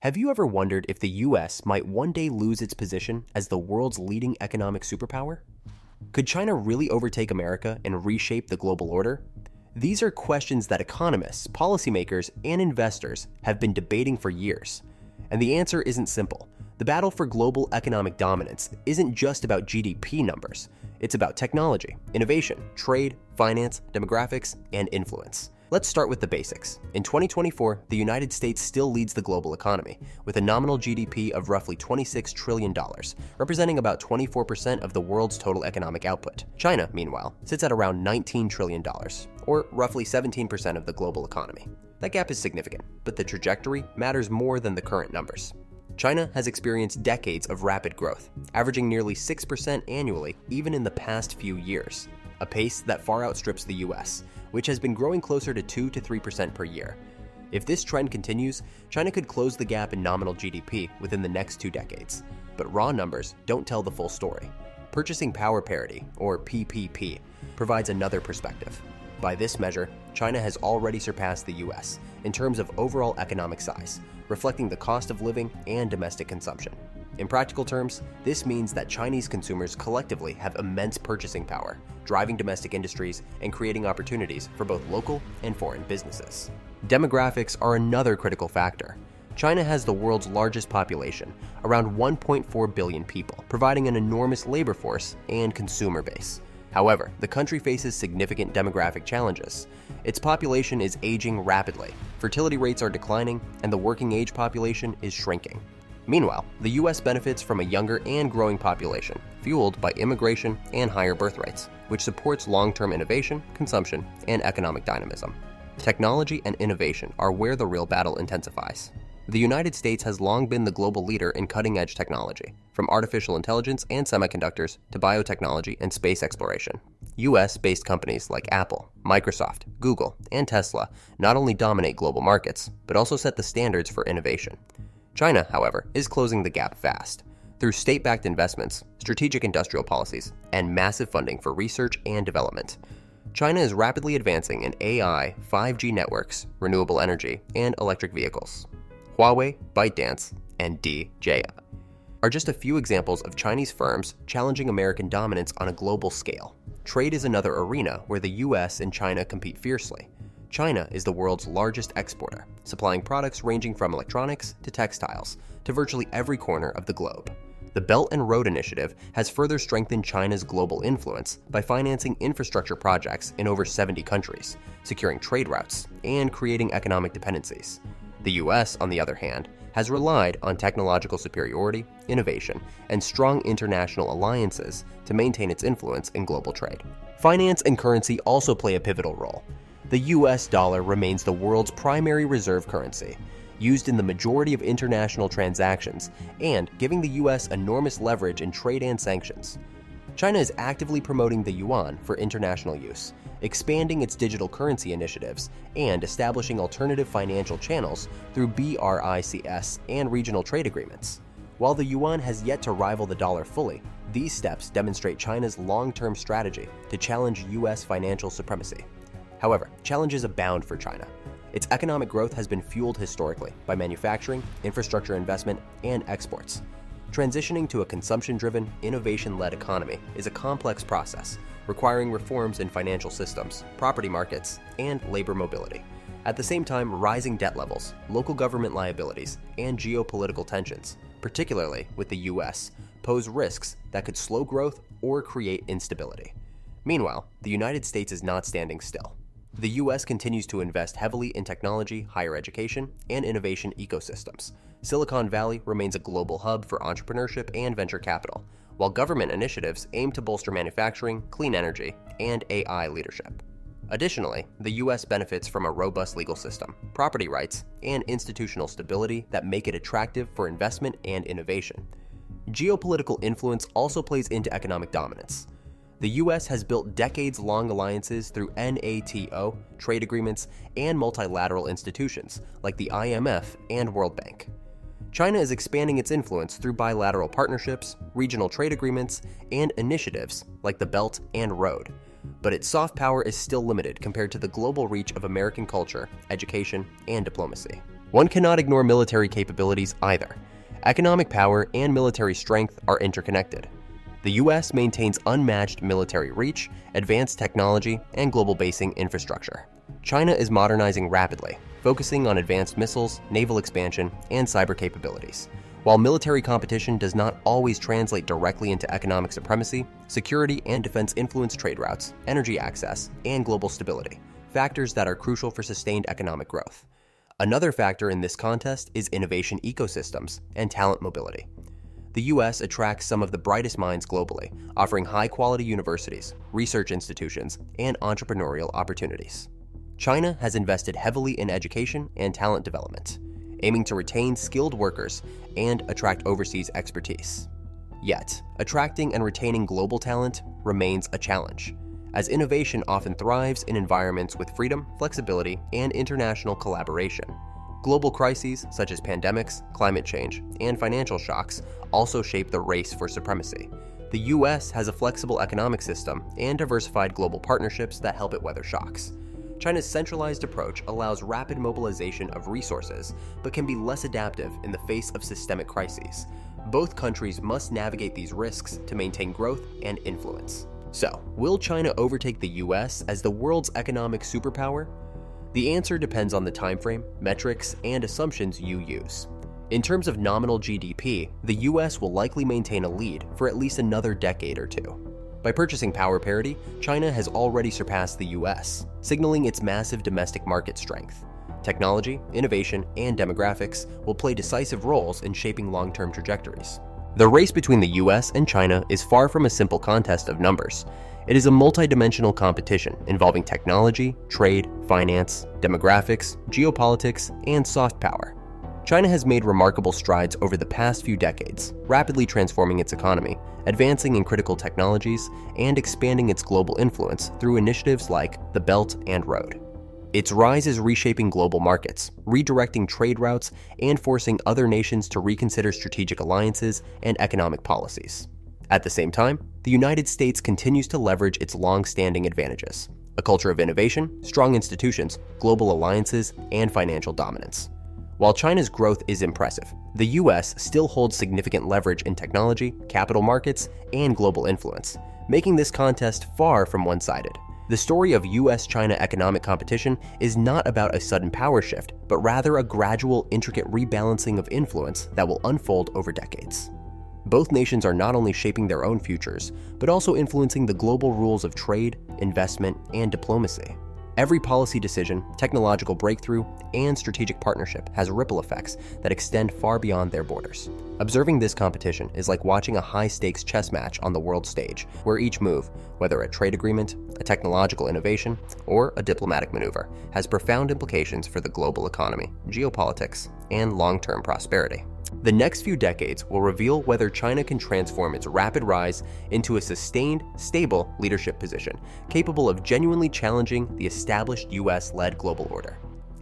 Have you ever wondered if the US might one day lose its position as the world's leading economic superpower? Could China really overtake America and reshape the global order? These are questions that economists, policymakers, and investors have been debating for years. And the answer isn't simple. The battle for global economic dominance isn't just about GDP numbers. It's about technology, innovation, trade, finance, demographics, and influence. Let's start with the basics. In 2024, the United States still leads the global economy, with a nominal GDP of roughly $26 trillion, representing about 24% of the world's total economic output. China, meanwhile, sits at around $19 trillion, or roughly 17% of the global economy. That gap is significant, but the trajectory matters more than the current numbers. China has experienced decades of rapid growth, averaging nearly 6% annually even in the past few years, a pace that far outstrips the US, which has been growing closer to 2 to 3% per year. If this trend continues, China could close the gap in nominal GDP within the next 2 decades. But raw numbers don't tell the full story. Purchasing power parity, or PPP, provides another perspective. By this measure, China has already surpassed the US in terms of overall economic size, reflecting the cost of living and domestic consumption. In practical terms, this means that Chinese consumers collectively have immense purchasing power, driving domestic industries and creating opportunities for both local and foreign businesses. Demographics are another critical factor. China has the world's largest population, around 1.4 billion people, providing an enormous labor force and consumer base. However, the country faces significant demographic challenges. Its population is aging rapidly, fertility rates are declining, and the working age population is shrinking. Meanwhile, the US benefits from a younger and growing population, fueled by immigration and higher birth rates, which supports long-term innovation, consumption, and economic dynamism. Technology and innovation are where the real battle intensifies. The United States has long been the global leader in cutting-edge technology, from artificial intelligence and semiconductors to biotechnology and space exploration. US-based companies like Apple, Microsoft, Google, and Tesla not only dominate global markets, but also set the standards for innovation. China, however, is closing the gap fast. Through state-backed investments, strategic industrial policies, and massive funding for research and development, China is rapidly advancing in AI, 5G networks, renewable energy, and electric vehicles. Huawei, ByteDance, and DJI are just a few examples of Chinese firms challenging American dominance on a global scale. Trade is another arena where the US and China compete fiercely. China is the world's largest exporter, supplying products ranging from electronics to textiles to virtually every corner of the globe. The Belt and Road Initiative has further strengthened China's global influence by financing infrastructure projects in over 70 countries, securing trade routes, and creating economic dependencies. The US, on the other hand, has relied on technological superiority, innovation, and strong international alliances to maintain its influence in global trade. Finance and currency also play a pivotal role. The US dollar remains the world's primary reserve currency, used in the majority of international transactions and giving the US enormous leverage in trade and sanctions. China is actively promoting the yuan for international use, expanding its digital currency initiatives, and establishing alternative financial channels through BRICS and regional trade agreements. While the yuan has yet to rival the dollar fully, these steps demonstrate China's long-term strategy to challenge US financial supremacy. However, challenges abound for China. Its economic growth has been fueled historically by manufacturing, infrastructure investment, and exports. Transitioning to a consumption-driven, innovation-led economy is a complex process, requiring reforms in financial systems, property markets, and labor mobility. At the same time, rising debt levels, local government liabilities, and geopolitical tensions, particularly with the US, pose risks that could slow growth or create instability. Meanwhile, the United States is not standing still. The US continues to invest heavily in technology, higher education, and innovation ecosystems. Silicon Valley remains a global hub for entrepreneurship and venture capital, while government initiatives aim to bolster manufacturing, clean energy, and AI leadership. Additionally, the US benefits from a robust legal system, property rights, and institutional stability that make it attractive for investment and innovation. Geopolitical influence also plays into economic dominance. The US has built decades-long alliances through NATO, trade agreements, and multilateral institutions like the IMF and World Bank. China is expanding its influence through bilateral partnerships, regional trade agreements, and initiatives like the Belt and Road. But its soft power is still limited compared to the global reach of American culture, education, and diplomacy. One cannot ignore military capabilities either. Economic power and military strength are interconnected. The US maintains unmatched military reach, advanced technology, and global basing infrastructure. China is modernizing rapidly, focusing on advanced missiles, naval expansion, and cyber capabilities. While military competition does not always translate directly into economic supremacy, security and defense influence trade routes, energy access, and global stability, factors that are crucial for sustained economic growth. Another factor in this contest is innovation ecosystems and talent mobility. The US attracts some of the brightest minds globally, offering high-quality universities, research institutions, and entrepreneurial opportunities. China has invested heavily in education and talent development, aiming to retain skilled workers and attract overseas expertise. Yet, attracting and retaining global talent remains a challenge, as innovation often thrives in environments with freedom, flexibility, and international collaboration. Global crises such as pandemics, climate change, and financial shocks also shape the race for supremacy. The US has a flexible economic system and diversified global partnerships that help it weather shocks. China's centralized approach allows rapid mobilization of resources, but can be less adaptive in the face of systemic crises. Both countries must navigate these risks to maintain growth and influence. So, will China overtake the US as the world's economic superpower? The answer depends on the timeframe, metrics, and assumptions you use. In terms of nominal GDP, the US will likely maintain a lead for at least another decade or two. By purchasing power parity, China has already surpassed the US, signaling its massive domestic market strength. Technology, innovation, and demographics will play decisive roles in shaping long-term trajectories. The race between the US and China is far from a simple contest of numbers. It is a multidimensional competition involving technology, trade, finance, demographics, geopolitics, and soft power. China has made remarkable strides over the past few decades, rapidly transforming its economy, advancing in critical technologies, and expanding its global influence through initiatives like the Belt and Road. Its rise is reshaping global markets, redirecting trade routes, and forcing other nations to reconsider strategic alliances and economic policies. At the same time, the United States continues to leverage its long-standing advantages: a culture of innovation, strong institutions, global alliances, and financial dominance. While China's growth is impressive, the US still holds significant leverage in technology, capital markets, and global influence, making this contest far from one-sided. The story of US-China economic competition is not about a sudden power shift, but rather a gradual, intricate rebalancing of influence that will unfold over decades. Both nations are not only shaping their own futures, but also influencing the global rules of trade, investment, and diplomacy. Every policy decision, technological breakthrough, and strategic partnership has ripple effects that extend far beyond their borders. Observing this competition is like watching a high-stakes chess match on the world stage, where each move, whether a trade agreement, a technological innovation, or a diplomatic maneuver, has profound implications for the global economy, geopolitics, and long-term prosperity. The next few decades will reveal whether China can transform its rapid rise into a sustained, stable leadership position, capable of genuinely challenging the established US-led global order.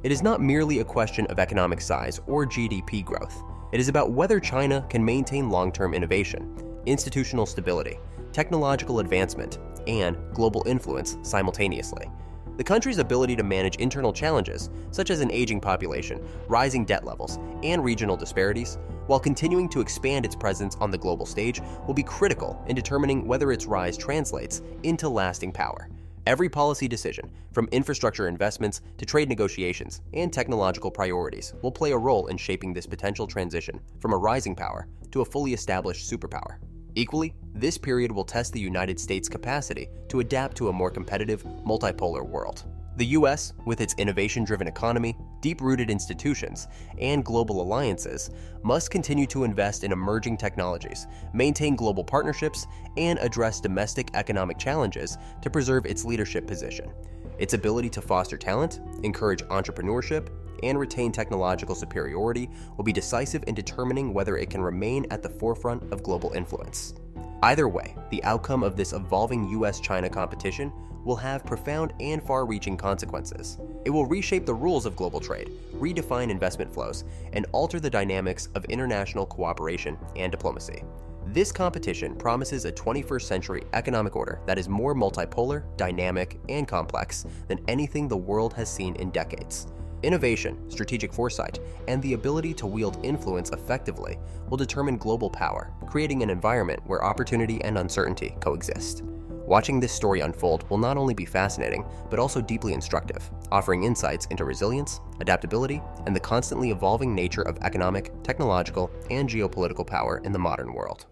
It is not merely a question of economic size or GDP growth. It is about whether China can maintain long-term innovation, institutional stability, technological advancement, and global influence simultaneously. The country's ability to manage internal challenges, such as an aging population, rising debt levels, and regional disparities, while continuing to expand its presence on the global stage, will be critical in determining whether its rise translates into lasting power. Every policy decision, from infrastructure investments to trade negotiations and technological priorities, will play a role in shaping this potential transition from a rising power to a fully established superpower. Equally, this period will test the United States' capacity to adapt to a more competitive, multipolar world. The US, with its innovation-driven economy, deep-rooted institutions, and global alliances, must continue to invest in emerging technologies, maintain global partnerships, and address domestic economic challenges to preserve its leadership position. Its ability to foster talent, encourage entrepreneurship, and retain technological superiority will be decisive in determining whether it can remain at the forefront of global influence. Either way, the outcome of this evolving US-China competition will have profound and far-reaching consequences. It will reshape the rules of global trade, redefine investment flows, and alter the dynamics of international cooperation and diplomacy. This competition promises a 21st century economic order that is more multipolar, dynamic, and complex than anything the world has seen in decades. Innovation, strategic foresight, and the ability to wield influence effectively will determine global power, creating an environment where opportunity and uncertainty coexist. Watching this story unfold will not only be fascinating, but also deeply instructive, offering insights into resilience, adaptability, and the constantly evolving nature of economic, technological, and geopolitical power in the modern world.